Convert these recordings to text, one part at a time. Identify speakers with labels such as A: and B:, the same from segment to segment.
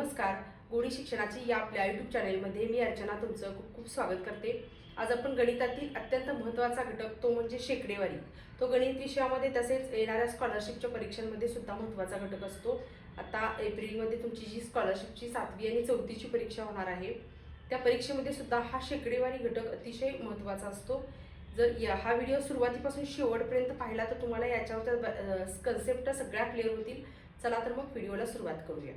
A: नमस्कार. गोडी शिक्षणाची या आपल्या यूट्यूब चॅनेलमध्ये मी अर्चना तुमचं खूप खूप स्वागत करते. आज आपण गणितातील अत्यंत महत्त्वाचा घटक तो म्हणजे शेकडेवारी. तो गणित विषयामध्ये तसेच येणाऱ्या स्कॉलरशिपच्या परीक्षांमध्ये सुद्धा महत्त्वाचा घटक असतो. आता एप्रिलमध्ये तुमची जी स्कॉलरशिपची 7वी आणि 4थीची परीक्षा होणार आहे, त्या परीक्षेमध्ये सुद्धा हा शेकडेवारी घटक अतिशय महत्त्वाचा असतो. जर हा व्हिडिओ सुरुवातीपासून शेवटपर्यंत पाहिला तर तुम्हाला याच्यावर कन्सेप्ट सगळ्या क्लिअर होतील. चला तर मग व्हिडिओला सुरुवात करूया.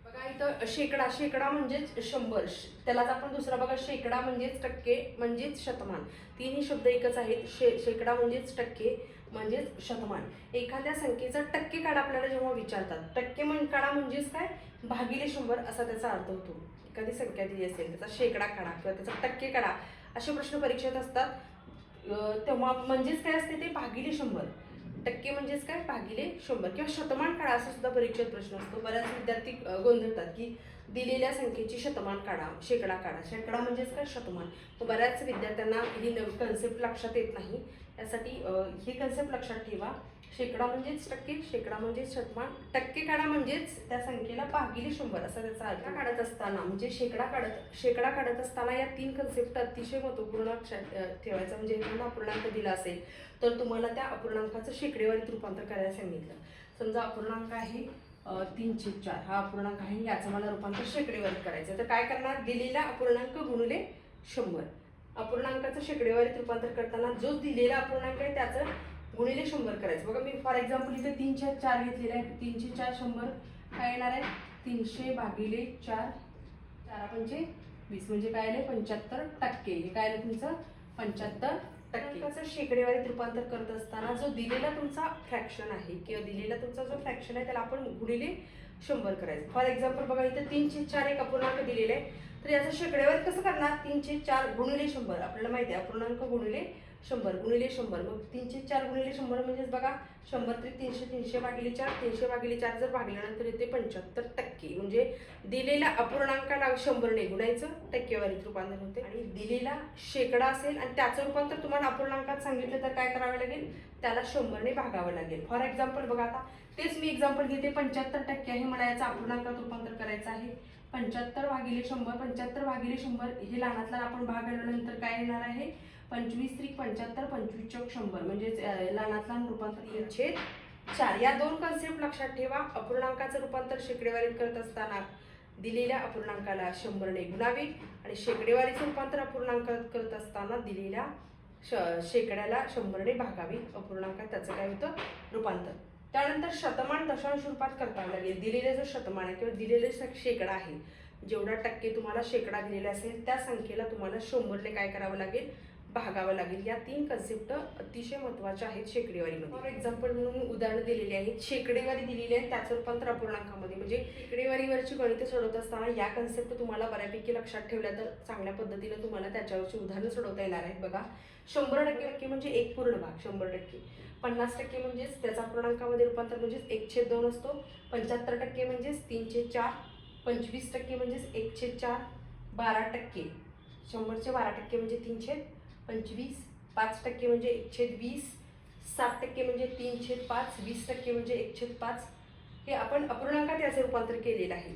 A: बघा इथं शेकडा म्हणजेच 100, त्यालाच आपण दुसरा बघा शेकडा म्हणजेच टक्के म्हणजेच शतमान. तिन्ही शब्द एकच आहेत. शेकडा म्हणजेच टक्के म्हणजेच शतमान. एखाद्या संख्येचा टक्के काढा आपल्याला जेव्हा विचारतात, टक्के काढा म्हणजेच काय, भागिले 100 असा त्याचा अर्थ होतो. एखादी संख्या दिली असेल त्याचा शेकडा काढा किंवा त्याचा टक्के काढा असे प्रश्न परीक्षेत असतात. तेव्हा म्हणजेच काय असते ते भागिले 100. टक्के म्हणजेच काय, भागिले 100 किंवा शतमान काढा असा सुद्धा परीक्षेत प्रश्न असतो. बऱ्याच विद्यार्थी गोंधळतात की दिलेल्या संख्येची शतमान काढा, शेकडा काढा. शेकडा म्हणजेच काय, शतमान. बऱ्याच विद्यार्थ्यांना ही कन्सेप्ट लक्षात येत नाही. त्यासाठी ही कन्सेप्ट लक्षात ठेवा. शेकडा म्हणजेच टक्के, शेकडा म्हणजेच शतमान, टक्के काढा म्हणजेच त्या संख्येला भागिले 100 असा त्याचा अर्थ. काढत असताना म्हणजे शेकडा काढत असताना या 3 कन्सेप्ट अतिशय महत्त्वपूर्ण लक्षात ठेवायचा. म्हणजे एखादा अपूर्णांक दिला असेल तर तुम्हाला त्या अपूर्णांकाचं शेकडेवारीत रूपांतर करायला सांगितलं. समजा अपूर्णांक आहे 3/4, हा अपूर्णांक आहे, याचं मला रूपांतर शेकडेवारीत करायचं. तर काय करणार, दिलेला अपूर्णांक गुणिले 100. अपूर्णांकाचं शेकडेवारीत रूपांतर करताना जो दिलेला अपूर्णांक आहे त्याचं गुणिले 100 करायचं. बघा मी फॉर एक्झाम्पल इथे 3/4 घेतलेला आहे. 3/4 100 काय येणार आहे, 300 भागिले 4, 4×5 20 म्हणजे काय आले 75%. हे काय आलं तुमचं 75%. शेकडेवारीत रूपांतर करत असताना जो दिलेला तुमचा फ्रॅक्शन आहे किंवा दिलेला तुमचा जो फ्रॅक्शन आहे त्याला आपण गुणिले 100 करायचं. फॉर एक्झाम्पल बघा इथे 3/4 एक अपूर्णांक दिलेला आहे, तर याचं शेकडेवारी कसं करणार, 3/4 गुणिले 100. आपल्याला माहिती आहे अपूर्णांक गुणिले 100 गुणिले 100. मग 3/4 गुणिले 100 म्हणजेच बघा 100 3 300, 300 भागिले 4, 300 भागिले 4 जर भागल्यानंतर येते 75%. म्हणजे दिलेल्या अपूर्णांकाला 100ने गुणायचं, टक्केवारीत रूपांतर होते. आणि दिलेला शेकडा असेल आणि त्याचं रूपांतर तुम्हाला अपूर्णांकात सांगितलं तर काय करावं लागेल, त्याला 100ने भागावं लागेल. फॉर एक्झाम्पल बघा आता तेच मी एक्झाम्पल घेते. 75% आहे, मला याचं अपूर्णांकात रूपांतर करायचं आहे. 75 भागिले 100, 75 भागिले 100 हे लहानातला आपण भाग आल्यानंतर काय येणार आहे, 25 3 75, 25 चौक 100 म्हणजेच लहानातला रूपांतर 3/4. या 2 कन्सेप्ट लक्षात ठेवा. अपूर्णांकाचं रूपांतर शेकडेवारीत करत असताना दिलेल्या अपूर्णांकाला 100ने गुणावे आणि शेकडेवारीचं रूपांतर अपूर्णांकात करत असताना दिलेल्या शेकड्याला 100ने भागावे. अपूर्णांकात त्याचं काय होतं, रूपांतर. त्यानंतर शतमान दशांश रूपात करता लागेल. दिलेले जो शतमान आहे किंवा दिलेले शेकडा आहे, जेवढा टक्के तुम्हाला शेकडा दिलेला असेल त्या संख्येला तुम्हाला 100ने काय करावं लागेल, भागावं लागेल. या 3 कन्सेप्ट अतिशय महत्त्वाच्या आहेत शेकडेवारीमध्ये. फॉर एक्झाम्पल म्हणून उदाहरणं दिलेली आहेत. शेकडेवारी दिलेली आहे त्याचं रूपांतर अपूर्णांकामध्ये. म्हणजे शेकडेवारीवरची गणितं सोडवत असताना या कन्सेप्ट तुम्हाला बऱ्यापैकी लक्षात ठेवल्या तर चांगल्या पद्धतीने तुम्हाला त्याच्यावरची उदाहरणं सोडवता येणार आहेत. बघा 100% म्हणजे एक पूर्ण भाग 100%. 50% म्हणजेच त्याचा अपूर्णांकामध्ये रूपांतर म्हणजेच 1/2 असतो. 75% म्हणजेच 3/4. 25% म्हणजेच 1/4. 12%, 100चे 12% म्हणजे 3/25. 5% म्हणजे 1/20. 7% म्हणजे 3/5. 20% म्हणजे 1/5. हे आपण अपूर्णांकात याचे रूपांतर केलेलं आहे.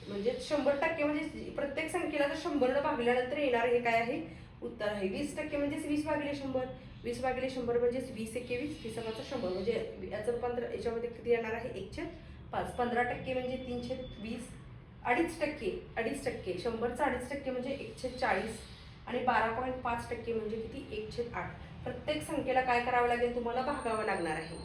A: म्हणजे 100% म्हणजे प्रत्येक संख्येला जर 100ने भागल्यानंतर येणार हे काय आहे, उत्तर आहे. 20% म्हणजेच 20 भागिले 100. 20 भागिले 100 म्हणजेच 20 × 21, 20 100 म्हणजे याचं रूपांतर याच्यामध्ये किती येणार आहे, 1/5. 15% म्हणजे 3/20. 2.5%, 2.5%, 100चा 2.5% म्हणजे 1/40 आणि 12.5% म्हणजे किती, 1/8. प्रत्येक संख्येला काय करावं लागेल, तुम्हाला भागावं लागणार आहे.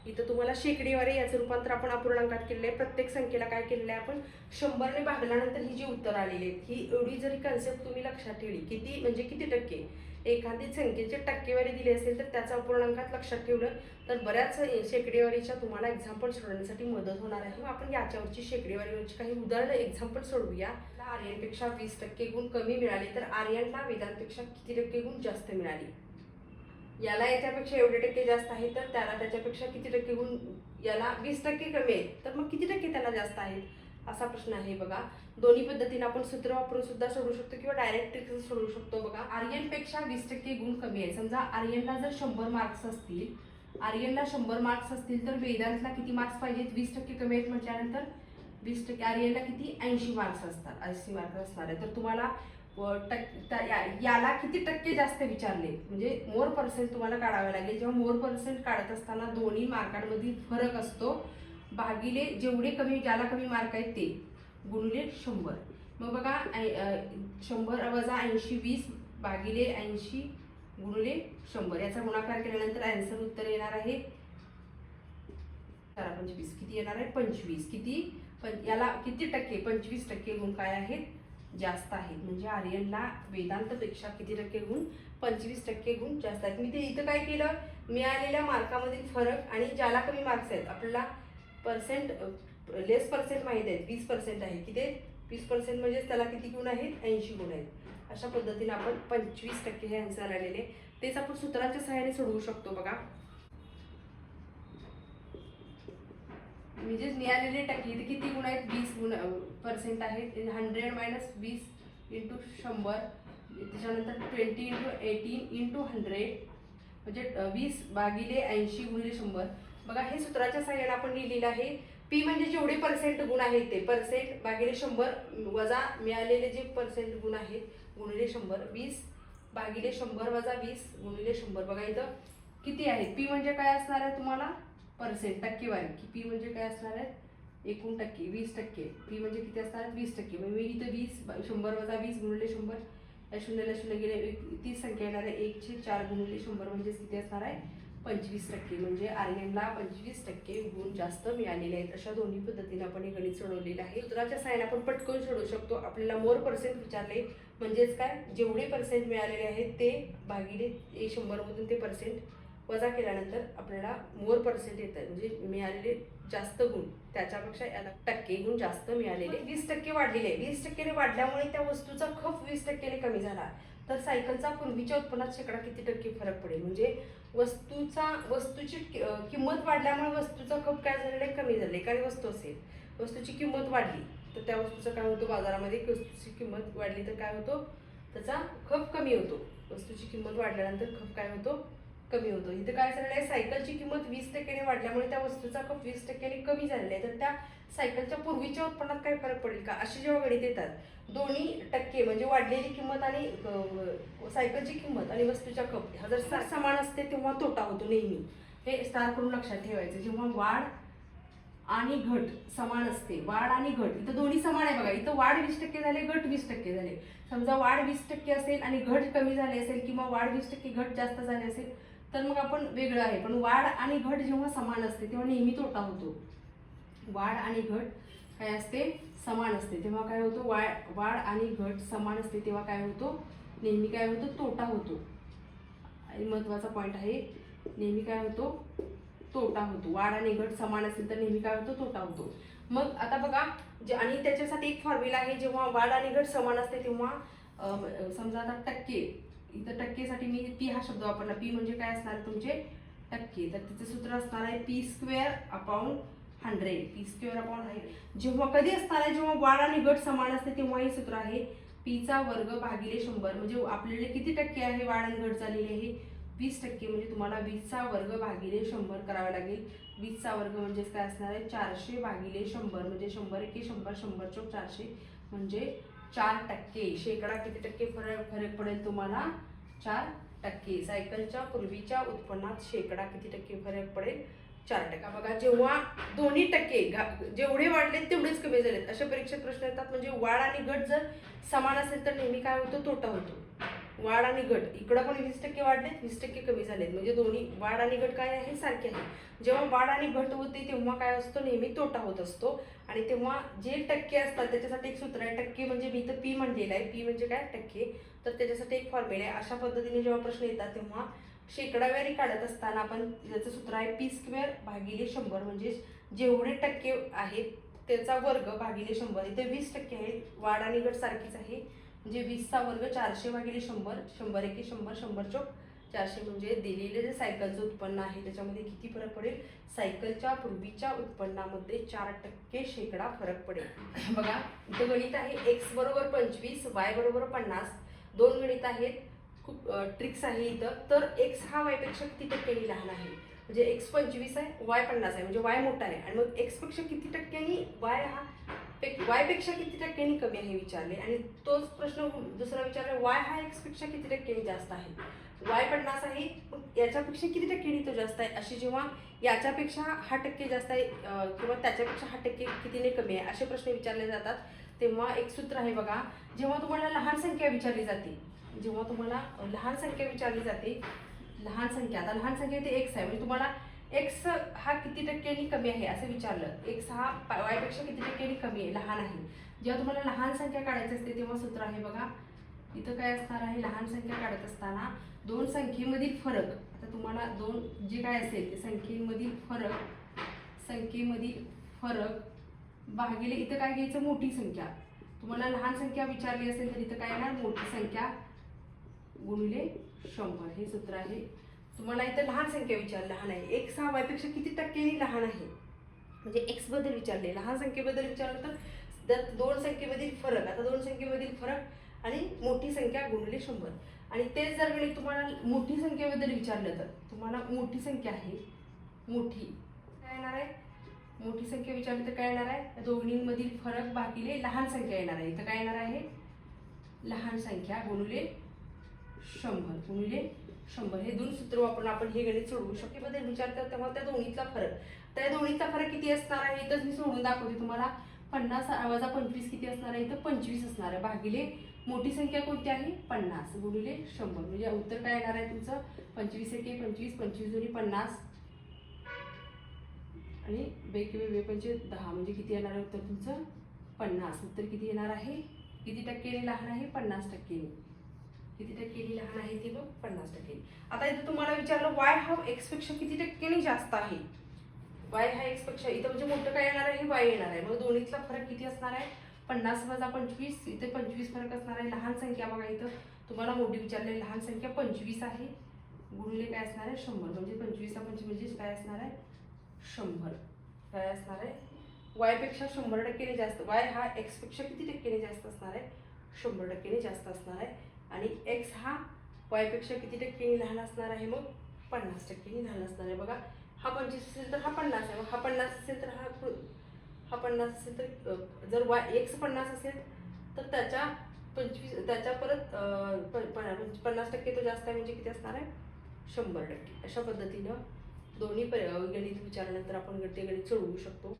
A: इथं तुम्हाला शेकडेवारी याचं रूपांतर आपण अपूर्णांकात केलेलं आहे. प्रत्येक संख्येला काय केलेलं आहे आपण, 100ने भागल्यानंतर ही जी उत्तर आलेली आहेत ही एवढी जरी कन्सेप्ट तुम्ही लक्षात ठेवली, किती म्हणजे किती टक्के, एखादी संख्येची टक्केवारी दिली असेल तर त्याचा अपूर्णांकात लक्षात ठेवलं तर बऱ्याच शेकडेवारीच्या तुम्हाला एक्झाम्पल सोडवण्यासाठी मदत होणार आहे. मग आपण याच्यावरची शेकडेवारीवरची काही उदाहरणं एक्झाम्पल सोडवूया. आर्यनपेक्षा 20% गुण कमी मिळाले तर आर्यनला वेदांतपेक्षा किती टक्के गुण जास्त मिळाले. याला याच्यापेक्षा एवढे टक्के जास्त आहे तर त्याला त्याच्यापेक्षा किती टक्के गुण, याला 20% कमी आहेत तर मग किती टक्के त्याला जास्त आहेत, असा प्रश्न आहे. बघा दोन्ही पद्धतीने आपण सूत्र वापरून सुद्धा सोडवू शकतो किंवा डायरेक्ट सोडवू शकतो. बघा आर्यनपेक्षा 20% गुण कमी आहे. समजा आर्यनला जर 100 मार्क्स असतील, आर्यनला 100 मार्क्स असतील तर वेदांतला किती मार्क्स पाहिजेत, 20% कमी आहेत म्हटल्यानंतर 20% आर्यनला किती 80 मार्क्स असतात, 80 मार्क्स असणार आहे. तर तुम्हाला याला किती टक्के जास्त विचारले म्हणजे मोर पर्सेंट तुम्हाला काढावे लागेल. जेव्हा मोर पर्सेंट काढत असताना दोन्ही मार्कांमधील फरक असतो भागिले जेवढे कमी, ज्याला कमी मार्क आहेत ते गुणिले 100. मग बघा 100 वजा 80 20 भागिले 80 गुणिले 100 याचा गुणाकार केल्यानंतर आन्सर उत्तर येणार आहे 4×25 किती येणार आहे 25. किती याला किती टक्के 25% गुण काय आहेत जास्त आहेत. म्हणजे आर्यनला वेदांतपेक्षा किती टक्के गुण 25% गुण जास्त आहेत. मी ते इथं काय केलं, मिळालेल्या मार्कामधील फरक आणि ज्याला कमी मार्क्स आहेत आपल्याला पर्सेंट लेस पर्सेंट माहीत आहेत 20% आहे. किती 20% म्हणजे त्याला किती गुण आहेत 80 गुण आहेत. अशा पद्धतीने आपण 25% हे आन्सर आलेले तेच आपण सूत्रांच्या सहाय्याने सोडवू शकतो. बघा म्हणजे मिळालेले टक्के इथे किती गुण आहेत 20% आहेत. 100 - 20 × 100 त्याच्यानंतर 20 × 18 × 100 म्हणजे 20 भागिले 80 गुणिले 100. बघा हे सूत्राच्या सहाय्याने आपण लिहिलेलं आहे. पी म्हणजे जेवढे पर्सेंट गुण आहेत ते पर्सेंट भागिले 100 वजा मिळालेले जे पर्सेंट गुण आहेत गुणिले 100. 20 भागिले 100 वजा 20 गुणिले 100. बघा इथं किती आहेत. पी म्हणजे काय असणार आहे तुम्हाला पर्सेंट टक्केवारी की पी म्हणजे काय असणार आहे एकूण टक्के 20%. पी म्हणजे किती असणार आहे 20%. म्हणजे मी इथं 20 100 वजा 20 गुणिले 100 या शून्याला शून्य गेले 30 संख्या येणार आहे 1/4 गुणिले 100 म्हणजे किती असणार आहे 25%. म्हणजे आर्यनला 25% गुण जास्त मिळालेले आहेत. अशा दोन्ही पद्धतीने आपण हे गणित सोडवलेलं आहे. सूत्राच्या सहाय्याने आपण पटकन सोडवू शकतो. आपल्याला मोर पर्सेंट विचारले म्हणजेच काय जेवढे पर्सेंट मिळालेले आहेत ते भागिले 100 मधून ते पर्सेंट वजा केल्यानंतर आपल्याला मोर पर्सेंट येत आहे. म्हणजे मिळालेले जास्त गुण त्याच्यापेक्षा याला टक्के गुण जास्त मिळालेले 20% वाढलेले. 20% वाढल्यामुळे त्या वस्तूचा खप 20% कमी झाला. तर सायकलचा पूर्वीच्या उत्पन्नात शेकडा किती टक्के फरक पडेल. म्हणजे वस्तूची किंमत वाढल्यामुळे वस्तूचा खप काय झालेला आहे कमी झाले. एखादी वस्तू असेल वस्तूची किंमत वाढली तर त्या वस्तूचं काय होतं बाजारामध्ये वस्तूची किंमत वाढली तर काय होतो त्याचा खप कमी होतो. वस्तूची किंमत वाढल्यानंतर खप काय होतो कमी होतो. इथं काय झालेलं आहे सायकलची किंमत 20% वाढल्यामुळे त्या वस्तूचा खप 20% कमी झालेला आहे. तर त्या सायकलच्या पूर्वीच्या उत्पन्नात काय फरक पडेल का अशी जेव्हा गणित येतात दोन्ही टक्के म्हणजे वाढलेली किंमत आणि सायकलची किंमत आणि वस्तूच्या खप हा जर समान असते तेव्हा तोटा होतो. नेहमी हे स्टार करून लक्षात ठेवायचं. जेव्हा वाढ आणि घट समान असते वाढ आणि घट इथं दोन्ही समान आहे. बघा इथं वाढ 20% झाले घट 20% झाले. समजा वाढ 20% असेल आणि घट कमी झाली असेल किंवा वाढ 20% घट जास्त झाली असेल तर मग आपण वेगळं आहे. पण वाढ आणि घट जेव्हा समान असते तेव्हा नेहमी तोटा होतो. वाढ आणि घट काय असते समान असते तेव्हा काय होतो वाढ आणि घट समान असते तेव्हा काय होतो नेहमी काय होतो तोटा होतो. आणि महत्त्वाचा पॉईंट आहे नेहमी काय होतो तोटा होतो. वाढ आणि घट समान असेल तर नेहमी काय होतो तोटा होतो. मग आता बघा आणि त्याच्यासाठी एक फॉर्म्युला आहे. जेव्हा वाढ आणि घट समान असते तेव्हा समजा आता टक्के इथं टक्केसाठी मी पी हा शब्द वापरला. पी म्हणजे काय असणार तुमचे टक्के. तर तिचं सूत्र असणार आहे p²/100. p²/100 जेव्हा कधी असणार आहे जेव्हा वाढ आणि घट समान असते तेव्हा हे सूत्र आहे p² भागिले 100. म्हणजे आपल्याला किती टक्के आहे वाढ आणि घट झालेली आहे 20%. म्हणजे तुम्हाला 20² भागिले 100 करावे लागेल. 20² म्हणजे काय असणार आहे 400 भागिले 100 म्हणजे 100 × 100 100 × 400 म्हणजे 4%. शेकडा किती टक्के फरक पडेल तुम्हाला 4%. सायकलच्या पूर्वीच्या उत्पन्नात शेकडा किती टक्के फरक पडेल 4%. बघा जेव्हा दोन्ही टक्के जेवढे वाढलेत तेवढेच कमी झालेत अशा परीक्षेत प्रश्न येतात. म्हणजे वाढ आणि घट जर समान असेल तर नेहमी काय होतो तोटा होतो. वाढ आणि घट इकडं पण 20% वाढलेत 20% कमी झालेत म्हणजे दोन्ही वाढ आणि घट काय आहे सारखे आहे. जेव्हा वाढ आणि घट होते तेव्हा काय असतो नेहमी तोटा होत असतो. आणि तेव्हा जे टक्के असतात त्याच्यासाठी एक सूत्र आहे. टक्के म्हणजे मी इथं पी म्हणलेलं आहे. पी म्हणजे काय टक्के. तर त्याच्यासाठी एक फॉर्म्युला आहे. अशा पद्धतीने जेव्हा प्रश्न येतात तेव्हा शेकडावारी काढत असताना आपण त्याचं सूत्र आहे p² भागिले 100. म्हणजे जेवढे टक्के आहेत त्याचा वर्ग भागिले 100. इथे 20% आहेत. वाढ आणि घट सारखीच आहे म्हणजे 20² 400 भागिले 100 100 × 100 100 × 400 म्हणजे दिलेले जे सायकलचं उत्पन्न आहे त्याच्यामध्ये किती फरक पडेल सायकलच्या पूर्वीच्या उत्पन्नामध्ये 4% शेकडा फरक पडेल. बघा इथं गणित आहे x = 25 y = 50. दोन गणित आहेत. खूप ट्रिक्स आहे इथं. तर x हा y पेक्षा किती टक्क्यांनी लहान आहे म्हणजे x 25 आहे y 50 आहे म्हणजे y मोठा आहे आणि मग x पेक्षा किती टक्क्यांनी y हा वाय पेक्षा किती टक्क्यांनी कमी आहे विचारले, आणि तोच प्रश्न दुसरा विचारला, वाय हा एक्स पेक्षा किती टक्क्यांनी जास्त आहे. वाय 50 आहे, मग याच्यापेक्षा किती टक्क्यांनी तो जास्त आहे. अशी जेव्हा याच्यापेक्षा हा टक्के जास्त आहे किंवा त्याच्यापेक्षा हा टक्के कितीने कमी आहे असे प्रश्न विचारले जातात, तेव्हा एक सूत्र आहे बघा. जेव्हा तुम्हाला लहान संख्या विचारली जाते, जेव्हा तुम्हाला लहान संख्या विचारली जाते, लहान संख्या, आता लहान संख्या इथे एक्स आहे, म्हणजे तुम्हाला एक्स हा किती टक्क्यांनी कमी आहे असं विचारलं, एक्स हा वायपेक्षा किती टक्क्यांनी कमी आहे, लहान आहे. जेव्हा तुम्हाला लहान संख्या काढायची असते तेव्हा सूत्र आहे बघा. इथं काय असणार आहे, लहान संख्या काढत असताना दोन संख्येमधील फरक, आता तुम्हाला दोन जे काय असेल ते संख्येमधील फरक भागिले इथं काय घ्यायचं, मोठी संख्या. तुम्हाला लहान संख्या विचारली असेल तर इथं काय येणार, मोठी संख्या गुणिले 100 हे सूत्र आहे. तुम्हाला इथं लहान संख्या विचारली, लहान आहे, एक्स हा वायपेक्षा किती टक्क्यांनी लहान आहे, म्हणजे एक्स बद्दल विचारले, लहान संख्येबद्दल विचारलं तर दोन संख्येमधील फरक, आता दोन संख्येमधील फरक आणि मोठी संख्या गुणिले 100. आणि तेच जर गणित तुम्हाला मोठी संख्येबद्दल विचारलं तर तुम्हाला मोठी संख्या आहे, मोठी काय येणार आहे, मोठी संख्या विचारली तर काय येणार आहे, दोन्हींमधील फरक भागिले लहान संख्या येणार आहे. इथं काय येणार आहे, लहान संख्या गुणिले 100 हे दोन सूत्र वापरून आपण हे गणित सोडवू शकतो. बद्दल विचारतात तेव्हा त्या दोन्हीतला फरक, त्या दोन्हीतला फरक किती असणार आहे इथंच मी सोडून दाखवते तुम्हाला. 50 वजा 25 किती असणार आहे, इथं 25 असणार आहे, भागिले मोठी संख्या कोणती आहे, 50 गुणिले 100, म्हणजे उत्तर काय येणार आहे तुमचं, 25 एके 25, 25 दोन्ही 50 आणि बेके बे 10, म्हणजे किती येणार आहे उत्तर तुमचं 50. उत्तर किती येणार आहे, किती टक्क्यांनी लहान आहे, 50 टक्क्यांनी. किती टक्क्यांनी लहान आहे ते बघ, 50 टक्क्यांनी. आता इथं तुम्हाला विचारलं वाय हा एक्स पेक्षा किती टक्क्यांनी जास्त आहे, वाय हा एक्स पेक्षा, इथं म्हणजे मोठं काय येणार आहे, वाय येणार आहे, मग दोन्हीतला फरक किती असणार आहे, 50 वजा 25, इथे 25 फरक असणार आहे. लहान संख्या बघा इथं तुम्हाला मोठी विचारलेली, लहान संख्या 25 आहे, गुणिले काय असणार आहे 100, म्हणजे 25 ला 25 म्हणजे काय असणार आहे 100, काय असणार आहे वाय पेक्षा 100 टक्क्यांनी जास्त. वाय हा एक्स पेक्षा किती टक्क्यांनी जास्त असणार आहे, 100 टक्क्यांनी जास्त असणार आहे. आणि एक्स हा वाय पेक्षा किती टक्क्यांनी लहान असणार आहे, मग 50 टक्क्यांनी लहान असणार आहे. बघा हा 25 असेल तर हा 50 आहे, हा 50 असेल तर हा 50 असेल तर जर वाय एक्स 50 असेल तर त्याच्या 25 त्याच्या परत 50% तो जास्त आहे, म्हणजे किती असणार आहे 100 टक्के. अशा पद्धतीनं दोन्ही गणित विचारल्यानंतर आपण ते गणित सोडवू शकतो.